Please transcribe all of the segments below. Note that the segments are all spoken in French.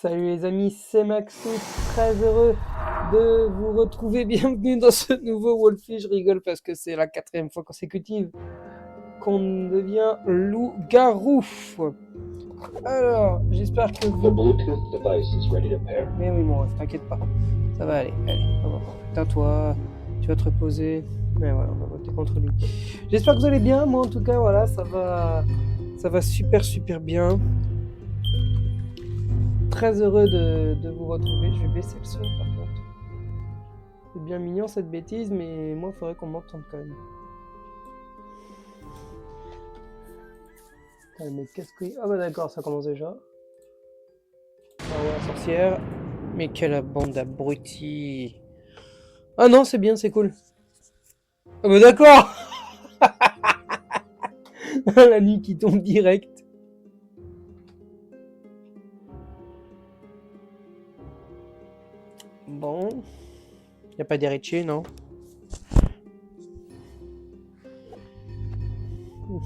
Salut les amis, c'est Maxou, très heureux de vous retrouver. Bienvenue dans ce nouveau Wolfie. Je rigole parce que c'est la 4e fois consécutive qu'on devient loup-garou. Alors, j'espère que The vous... Bluetooth device is ready to pair. Mais oui, mon ref, t'inquiète pas. Ça va aller, allez, on va voir. Putain, tu vas te reposer. Mais voilà, on va voter contre lui. J'espère que vous allez bien. Moi, en tout cas, voilà, ça va super bien. Très heureux de vous retrouver. Je vais baisser le son par contre. C'est bien mignon cette bêtise, mais moi il faudrait qu'on m'entende quand même. Putain, mais qu'est-ce que... Ah bah d'accord, ça commence déjà. Ah ouais, la sorcière. Mais quelle bande d'abrutis. Ah non, c'est bien, c'est cool. Ah bah d'accord. La nuit qui tombe direct. Bon. Y a pas d'héritier, non? On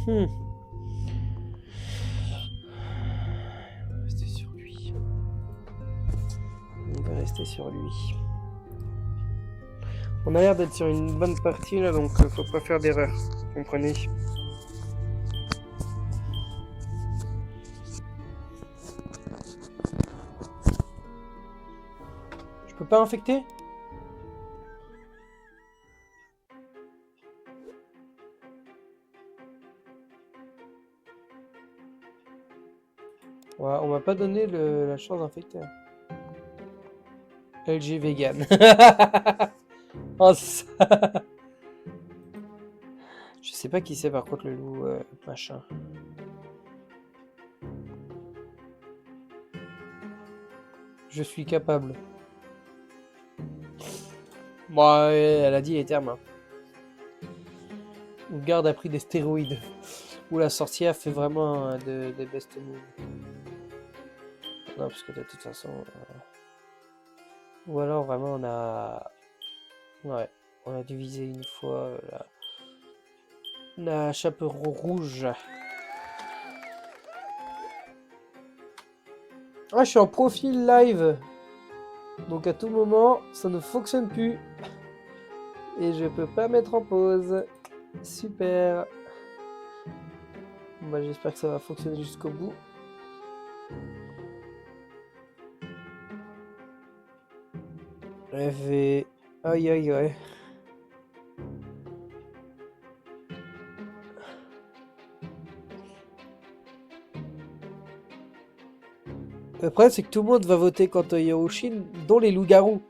va rester sur lui. On va rester sur lui. On a l'air d'être sur une bonne partie là, donc faut pas faire d'erreur. Comprenez? Je peux pas infecter? Ouais, on m'a pas donné la chance d'infecter. LG vegan. Oh, ça... Je sais pas qui c'est par contre le loup machin. Je suis capable. Bon, elle a dit les termes. Hein. Une garde a pris des stéroïdes. Ou la sorcière fait vraiment des best moves. Non, parce que de toute façon... Ou alors vraiment on a... Ouais, on a divisé une fois la chaperon rouge. Ah, je suis en profil live. Donc à tout moment, ça ne fonctionne plus. Et je peux pas mettre en pause. Super. Bah, j'espère que ça va fonctionner jusqu'au bout. Rêver. Aïe aïe aïe. Le problème, c'est que tout le monde va voter contre Yoroshin, dont les loups-garous.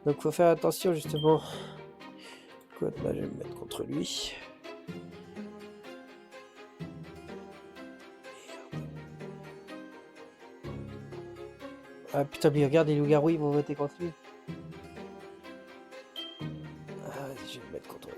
Donc faut faire attention justement. Écoute, là je vais me mettre contre lui. Ah putain, mais regarde, les loups-garous ils vont voter contre lui. Ah, vas-y, je vais me mettre contre.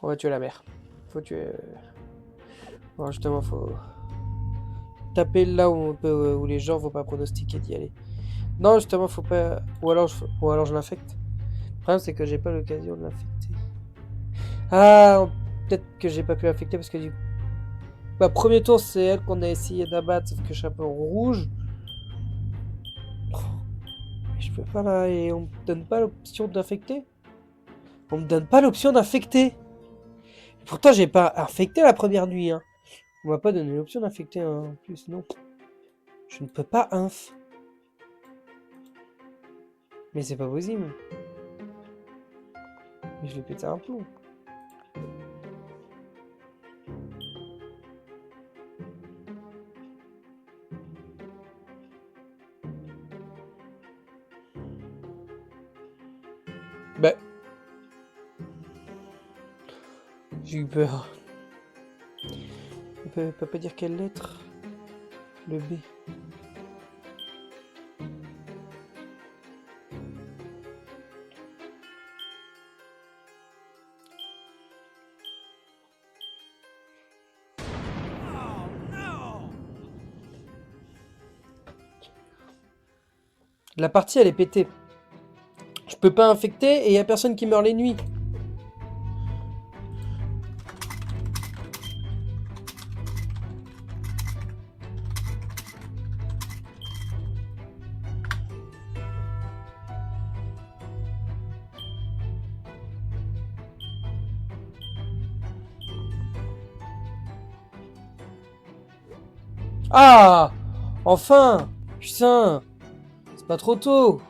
On va tuer la mère. Faut tuer. Bon, justement, faut taper là où les gens vont pas pronostiquer d'y aller. Non, justement, faut pas. Ou alors je l'infecte. Le problème, c'est que j'ai pas l'occasion de l'infecter. Ah, peut-être que j'ai pas pu l'infecter parce que du bah, premier tour, c'est elle qu'on a essayé d'abattre, sauf que chapeau rouge. Oh, mais je peux pas là, et on me donne pas l'option d'infecter. On me donne pas l'option d'infecter. Pourtant, j'ai pas infecté la première nuit. Hein. On m'a pas donné l'option d'infecter hein, en plus, non. Je ne peux pas inf. Mais c'est pas possible. Mais je l'ai pété un plomb. Bah. J'ai eu peur. On peut pas dire quelle lettre. Le B. La partie, elle est pétée. Je peux pas infecter et y a personne qui meurt les nuits. Ah! Enfin! Putain! C'est pas trop tôt!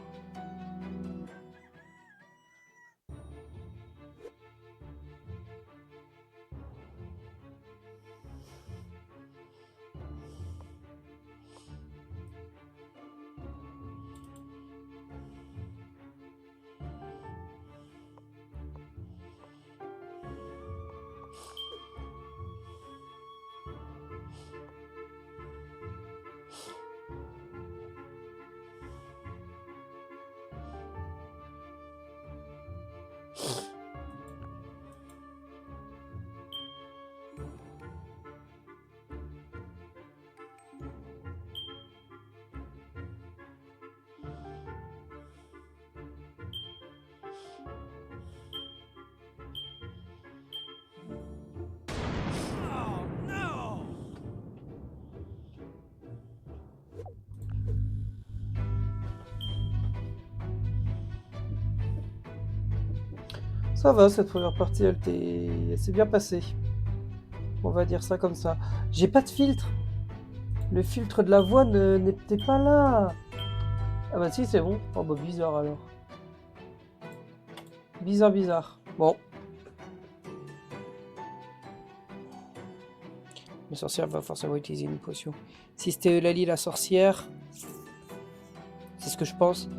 Ça va, cette première partie, elle s'est bien passée. On va dire ça comme ça. J'ai pas de filtre. Le filtre de la voix n'était pas là. Ah bah si, c'est bon. Oh bah bizarre alors. Bizarre, bizarre. Bon. La sorcière va forcément utiliser une potion. Si c'était Eulalie la sorcière, c'est ce que je pense,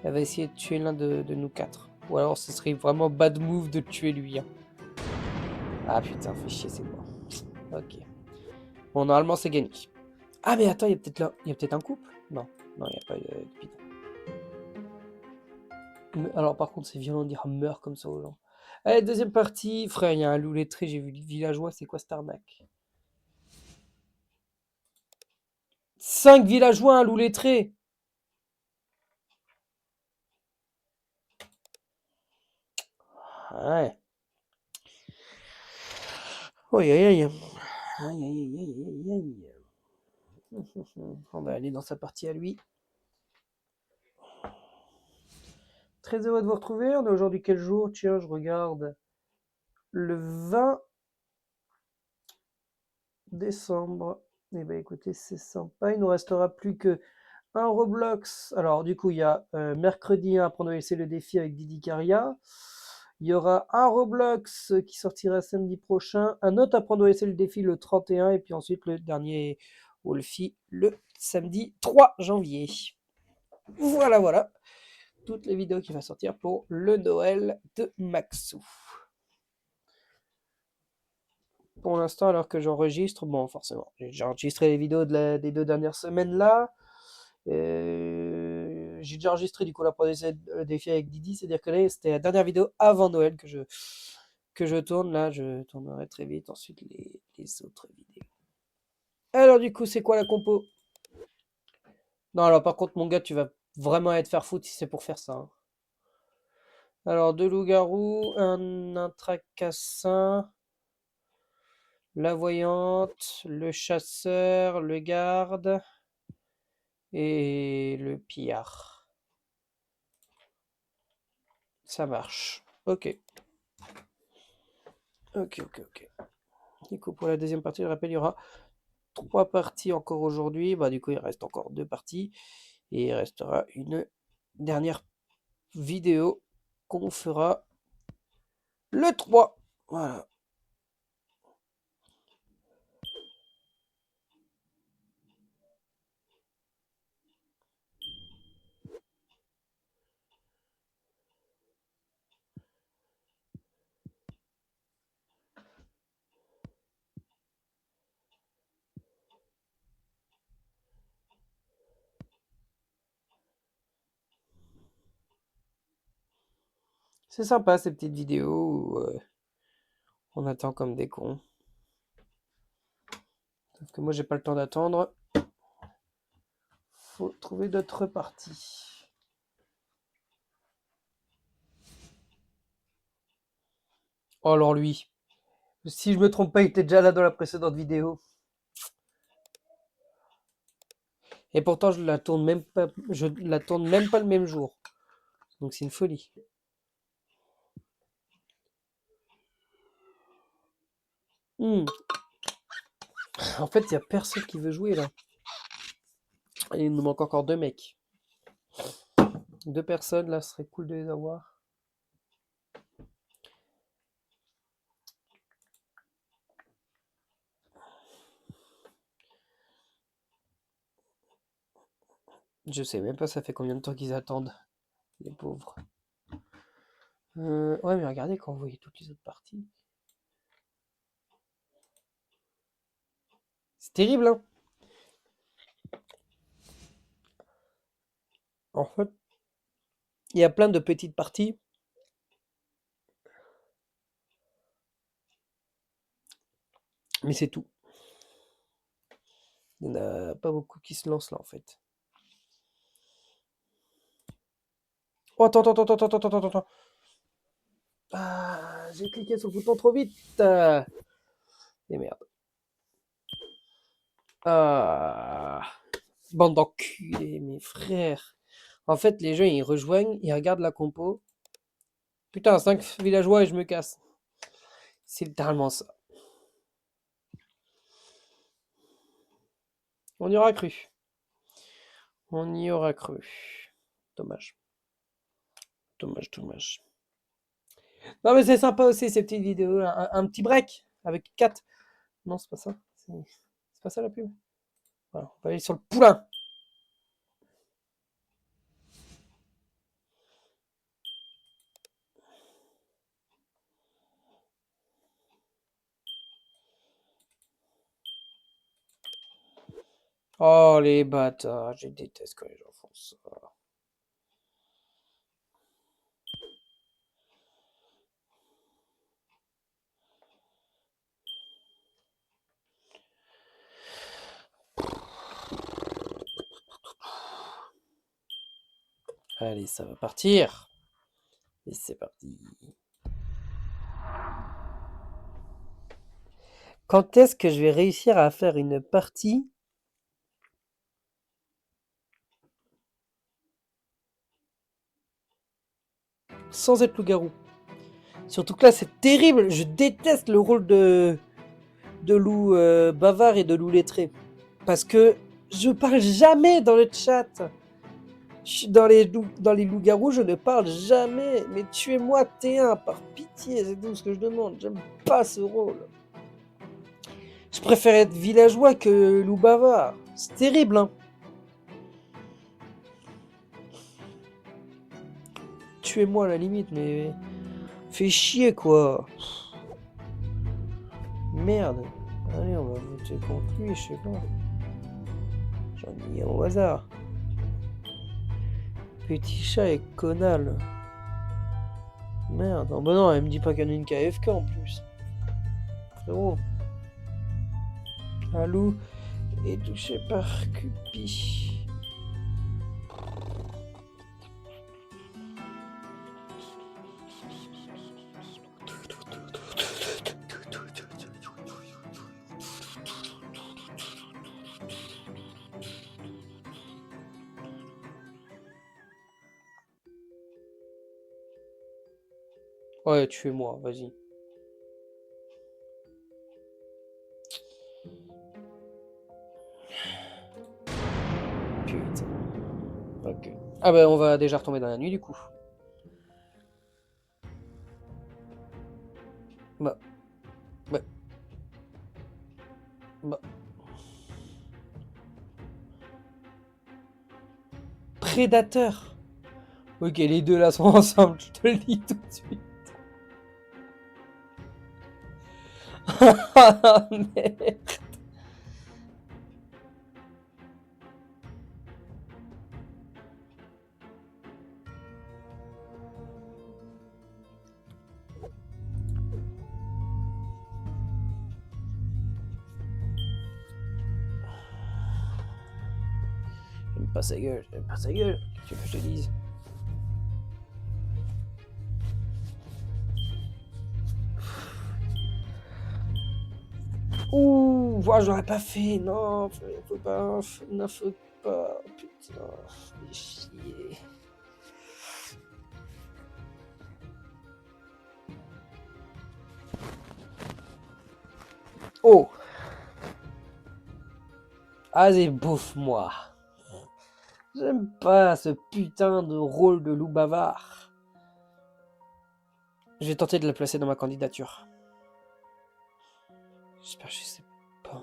elle va essayer de tuer l'un de nous quatre. Ou alors ce serait vraiment bad move de tuer lui. Hein. Ah putain, fais chier, c'est moi. Ok. Bon, normalement c'est gagné. Ah mais attends, il y a peut-être là, il y a peut-être un couple. Non, non, il n'y a pas de putain. Alors par contre c'est violent de dire meurt comme ça aux gens. Allez, deuxième partie. Frère, il y a un loup lettré, j'ai vu le villageois, c'est quoi cette arnaque? 5 villageois, un loup lettré. Ouais. Aïe aïe aïe. Aïe aïe aïe aïe aïe. On va aller dans sa partie à lui. Très heureux de vous retrouver. On est aujourd'hui quel jour? Tiens, je regarde. Le 20 décembre. Eh ben écoutez, c'est sympa. Il nous restera plus que un Roblox. Alors du coup, il y a mercredi à apprendre à laisser le défi avec Didi Caria. Il y aura un Roblox qui sortira samedi prochain. Un autre apprendre à laisser le défi le 31. Et puis ensuite le dernier Wolfie le samedi 3 janvier. Voilà, voilà. Toutes les vidéos qui vont sortir pour le Noël de Maxou. Pour l'instant, alors que j'enregistre, bon, forcément, j'ai enregistré les vidéos des 2 dernières semaines là. J'ai déjà enregistré du coup la première défi avec Didi, c'est-à-dire que là, c'était la dernière vidéo avant Noël que je tourne. Là, je tournerai très vite ensuite les autres vidéos. Alors, du coup, c'est quoi la compo? Non, alors par contre, mon gars, tu vas vraiment être faire foutre si c'est pour faire ça. Hein. Alors, 2 loups-garous, un tracassin. La voyante, le chasseur, le garde et le pillard. Ça marche. Ok. Ok. Du coup, pour la deuxième partie, je rappelle, il y aura 3 parties encore aujourd'hui. Bah, du coup, il reste encore 2 parties. Et il restera une dernière vidéo qu'on fera le 3. Voilà. C'est sympa ces petites vidéos où on attend comme des cons. Sauf que moi, j'ai pas le temps d'attendre. Faut trouver d'autres parties. Oh, alors lui. Si je me trompe pas, il était déjà là dans la précédente vidéo. Et pourtant, je la tourne même pas le même jour. Donc c'est une folie. Hmm. En fait, il y a personne qui veut jouer là. Et il nous manque encore 2 mecs. 2 personnes là, ce serait cool de les avoir. Je sais même pas ça fait combien de temps qu'ils attendent, les pauvres. Ouais, mais regardez quand vous voyez toutes les autres parties. C'est terrible, hein. En fait, il y a plein de petites parties. Mais c'est tout. Il n'y en a pas beaucoup qui se lancent là en fait. Oh, attends, attends, attends, attends, attends, attends. Ah, j'ai cliqué sur le bouton trop vite. Et merde. Ah, bande d'enculés, mes frères. En fait, les gens, ils rejoignent, ils regardent la compo. Putain, 5 villageois et je me casse. C'est littéralement ça. On y aura cru. On y aura cru. Dommage. Dommage, dommage. Non, mais c'est sympa aussi ces petites vidéos. Un petit break avec 4. Non, c'est pas ça. C'est pas ça la pub. Voilà, on va aller sur le poulain. Oh, les bâtards. Je déteste quand les gens font ça. Allez, ça va partir. Et c'est parti. Quand est-ce que je vais réussir à faire une partie sans être loup-garou? Surtout que là, c'est terrible. Je déteste le rôle de loup bavard et de loup lettré. Parce que je parle jamais dans le chat. Dans les loups-garous, je ne parle jamais. Mais tuez-moi T1 par pitié, c'est tout ce que je demande. J'aime pas ce rôle. Je préfère être villageois que loup bavard. C'est terrible, hein. Tuez-moi à la limite, mais fais chier quoi. Merde. Allez, on va voter contre lui, je sais pas. J'en ai au hasard. Petit chat et Conal. Merde. Oh bah non, elle me dit pas qu'il y en a une KFK en plus. Frérot. Un loup est touché par Cupi. Ouais, tuez-moi, vas-y. Putain. Ok. Ah bah on va déjà retomber dans la nuit du coup. Bah. Bah. Bah. Prédateur. Ok, les deux là sont ensemble, je te le dis tout de suite. Ah merde. J'aime pas sa gueule, j'aime pas sa gueule. Qu'est-ce que je te dise? Ouh, voilà, j'aurais pas fait. Non, faut pas. Non, faut pas. Putain, fais chier. Oh. Allez, bouffe-moi. J'aime pas ce putain de rôle de loup bavard. Je vais tenter de la placer dans ma candidature. J'espère que je sais pas.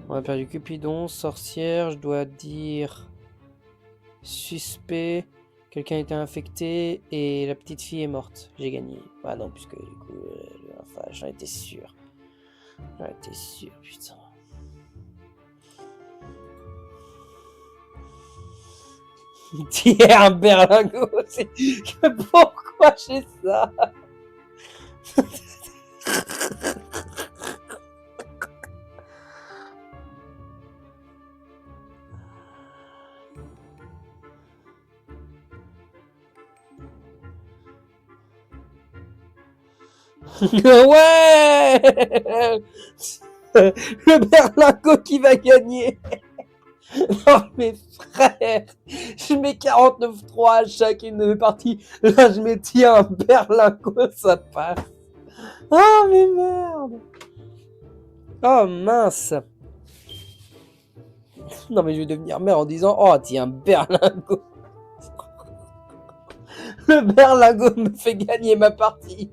On a perdu Cupidon, sorcière, je dois dire suspect, quelqu'un a été infecté et la petite fille est morte. J'ai gagné. Ah non, puisque du coup, enfin, j'en étais sûr. J'en étais sûr, putain. Tiens, un berlingot, pourquoi j'ai ça? Ouais. Le berlingot qui va gagner. Non mais frère, je mets 49-3 à chacune de mes parties. Là je mets tiens un berlingot, ça passe. Oh mais merde. Oh mince. Non mais je vais devenir mère en disant oh tiens berlingot. Le berlingot me fait gagner ma partie.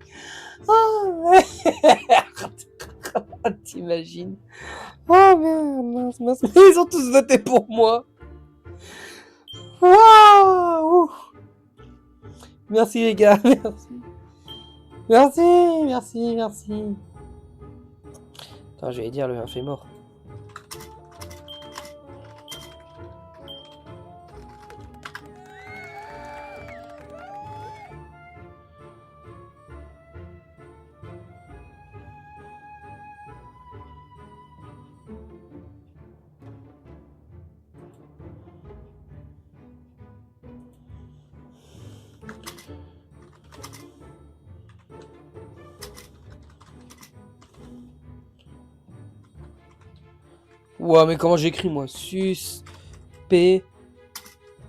Oh merde. T'imagines? Oh merde, mince, mince. Ils ont tous voté pour moi. Waouh. Merci les gars, merci. Merci, merci, merci. Attends, j'allais dire le 1 fait mort. Ouah, mais comment j'écris moi? Suspect.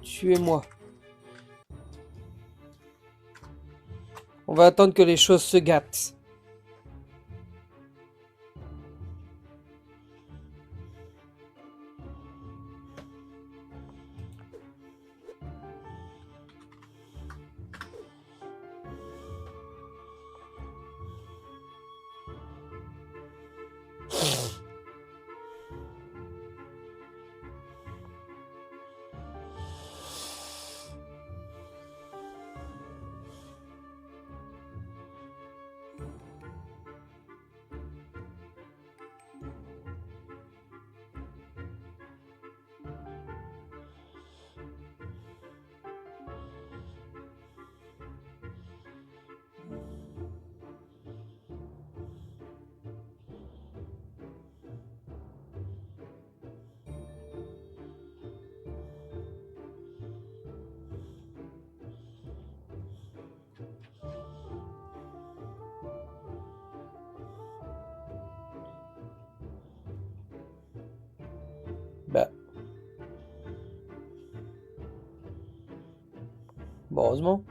Tuez-moi. On va attendre que les choses se gâtent. Bah. Bon, heureusement.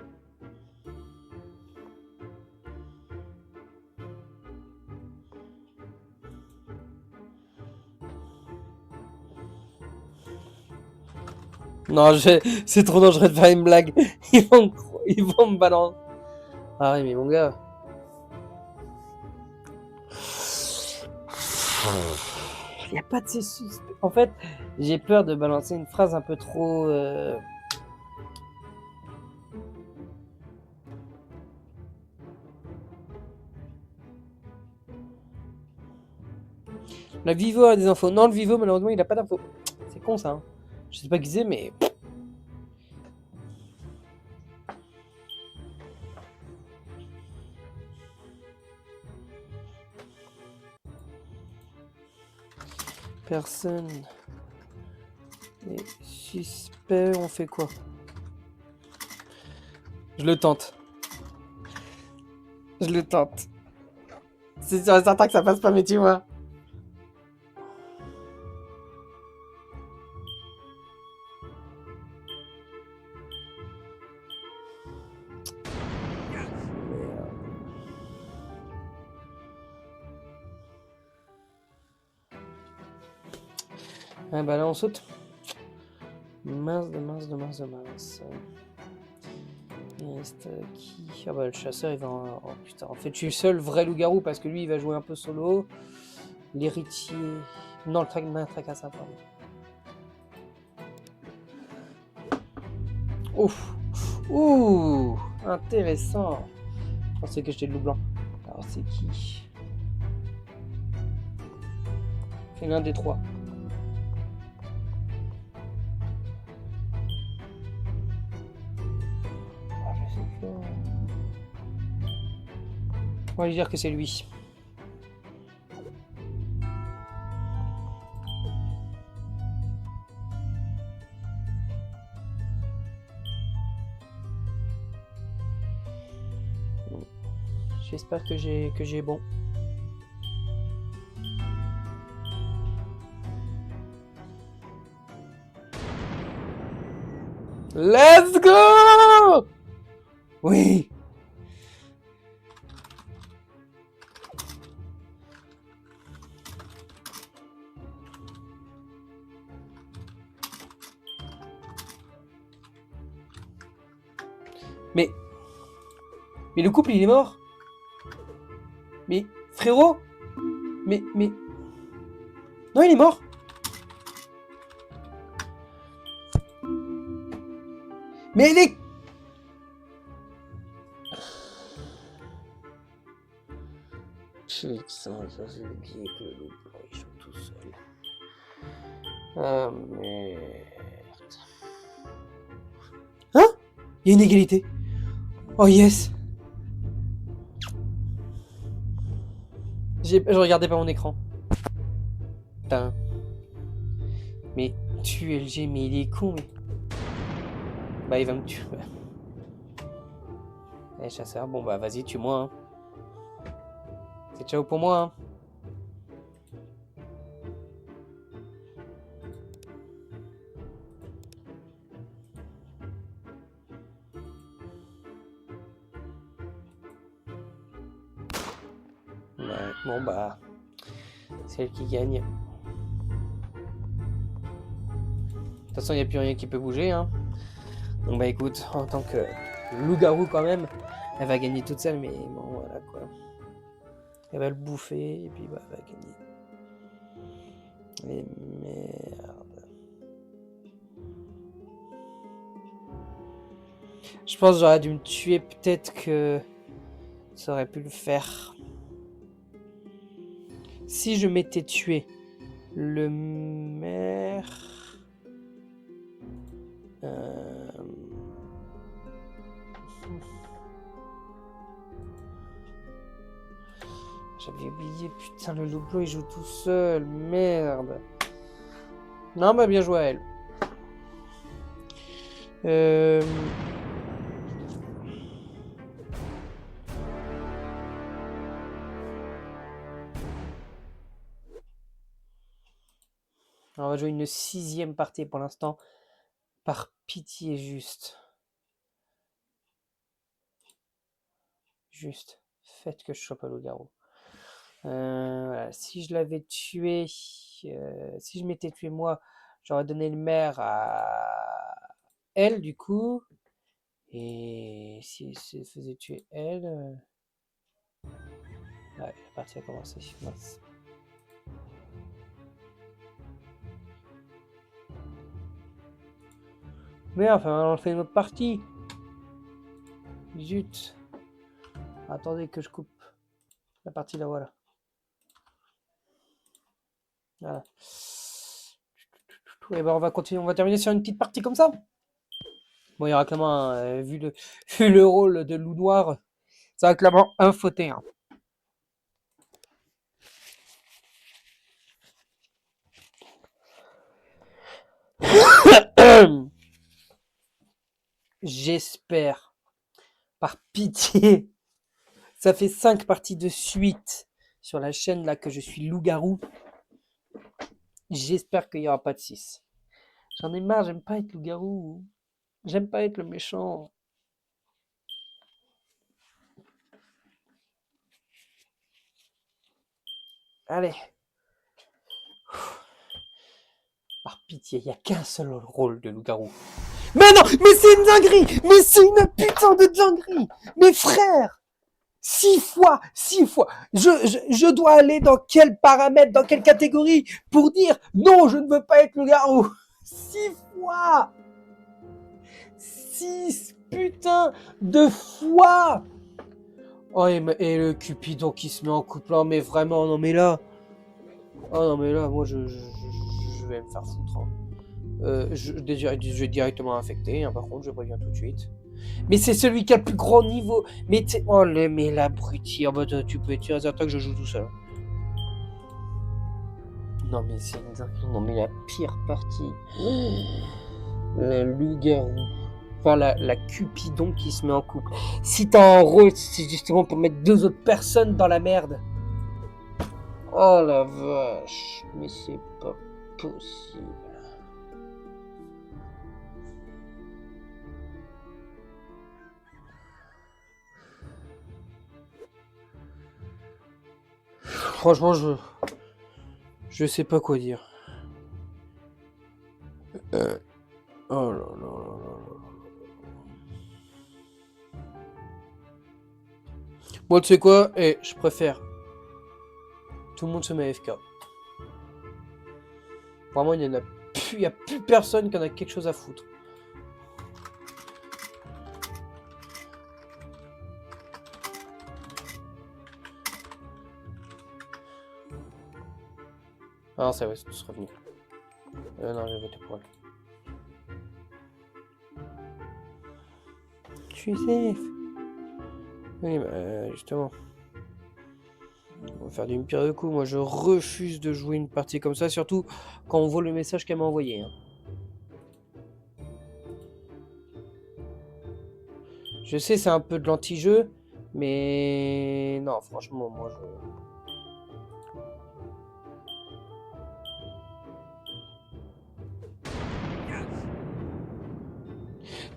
Non, c'est trop dangereux de faire une blague. Ils vont me balancer. Ah oui, mais mon gars. Il n'y a pas de ces suspects. En fait, j'ai peur de balancer une phrase un peu trop. La Vivo a des infos. Non, le Vivo, malheureusement, il a pas d'infos. C'est con ça. Hein. Je sais pas qui c'est, mais. Personne. Et suspect, on fait quoi? Je le tente. Je le tente. C'est sûr et certain que ça passe pas, mais tu vois. Ah bah là on saute. Mince. Il reste qui? Ah bah le chasseur il va oh putain, en fait je suis le seul vrai loup-garou parce que lui il va jouer un peu solo. L'héritier... Non, le tracassin, pardon. Ouf. Ouh, intéressant. Je pensais que j'étais le loup blanc. Alors c'est qui? C'est l'un des trois. Ah, je sais pas. On va lui dire que c'est lui. J'espère que j'ai bon. Let's go! Oui. Mais le couple il est mort. Mais frérot. Mais non, il est mort. Mais il est... Putain, ça c'est oublié que le loup blanc il joue tout seul. Ah merde. Hein? Il y a une égalité. Oh yes. Je regardais pas mon écran. Putain. Mais tu LG, mais il est con, mais... Bah il va me tuer. Allez chasseur, bon bah vas-y, tue-moi. Hein. C'est ciao pour moi. Hein. Ouais, bon bah... C'est elle qui gagne. De toute façon, il n'y a plus rien qui peut bouger. Hein. Donc bah écoute, en tant que loup-garou quand même, elle va gagner toute seule, mais bon voilà quoi. Elle va le bouffer et puis bah elle va gagner. Et merde. Je pense que j'aurais dû me tuer, peut-être que ça aurait pu le faire. Si je m'étais tué le maire... J'avais oublié, putain, le loup blanc il joue tout seul, merde. Non, bah bien joué à elle. On va jouer une 6e partie pour l'instant. Par pitié, juste. Juste. Faites que je chope un loup-garou. Voilà. Si je l'avais tué... si je m'étais tué moi, j'aurais donné le maire à elle, du coup. Et si elle se faisait tuer elle... Ouais, la partie a commencé. Mince. Mais enfin, on fait une autre partie. Zut. Attendez que je coupe la partie là, voilà. Voilà. Et ben on va continuer, on va terminer sur une petite partie comme ça. Bon, il y aura clairement, vu le rôle de loup noir, ça va clairement un fauté. Hein. J'espère, par pitié, Ça fait 5 parties de suite sur la chaîne là que je suis loup-garou. J'espère qu'il n'y aura pas de 6. J'en ai marre, j'aime pas être loup-garou. J'aime pas être le méchant. Allez. Par pitié, il n'y a qu'un seul rôle de loup-garou. Mais non, mais c'est une dinguerie. Mais c'est une putain de dinguerie. Mes frères, 6 fois. Je dois aller dans quel paramètre, dans quelle catégorie pour dire non, je ne veux pas être loup-garou. 6 fois. 6 putains de fois. Oh, et le Cupidon qui se met en couple. Non, mais vraiment, non, mais là. Oh, non, mais là, moi, je vais me faire foutre. Hein. Je vais directement infecter, hein, par contre, je préviens tout de suite. Mais c'est celui qui a le plus grand niveau. Mais tu oh, mais l'abruti. Oh, bah, tu peux être sûr et certain que je joue tout seul. Non, mais c'est une dinguerie. Non, mais la pire partie. Le loup-garou. Enfin, la Cupidon qui se met en couple. Si t'as un rôle, c'est justement pour mettre 2 autres personnes dans la merde. Oh la vache. Mais c'est pas possible. Franchement, je sais pas quoi dire. Oh là là là là. Bon, tu sais quoi? Je préfère. Tout le monde se met AFK. Vraiment, il y a plus personne qui en a quelque chose à foutre. Ah, ça va, c'est tous revenu. Non, j'ai voté pour elle. Je suis safe. Oui, bah, justement. On va faire d'une pierre deux coups. Moi, je refuse de jouer une partie comme ça, surtout quand on voit le message qu'elle m'a envoyé. Hein. Je sais, c'est un peu de l'anti-jeu, mais non, franchement, moi,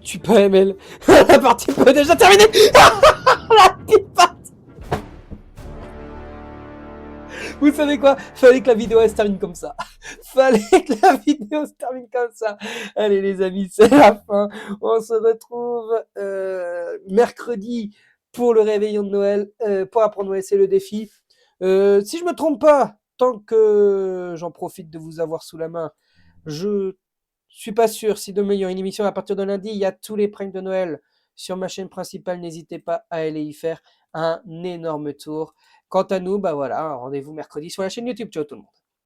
Tu peux ML. La partie peut déjà terminer. La petite partie. Vous savez quoi? Fallait que la vidéo elle se termine comme ça. Fallait que la vidéo se termine comme ça. Allez les amis, c'est la fin. On se retrouve mercredi pour le réveillon de Noël, pour apprendre Noël, c'est le défi. Si je me trompe pas, tant que j'en profite de vous avoir sous la main, je suis pas sûr si demain il y aura une émission à partir de lundi. Il y a tous les pranks de Noël sur ma chaîne principale. N'hésitez pas à aller y faire un énorme tour. Quant à nous, bah voilà, rendez-vous mercredi sur la chaîne YouTube. Ciao tout le monde.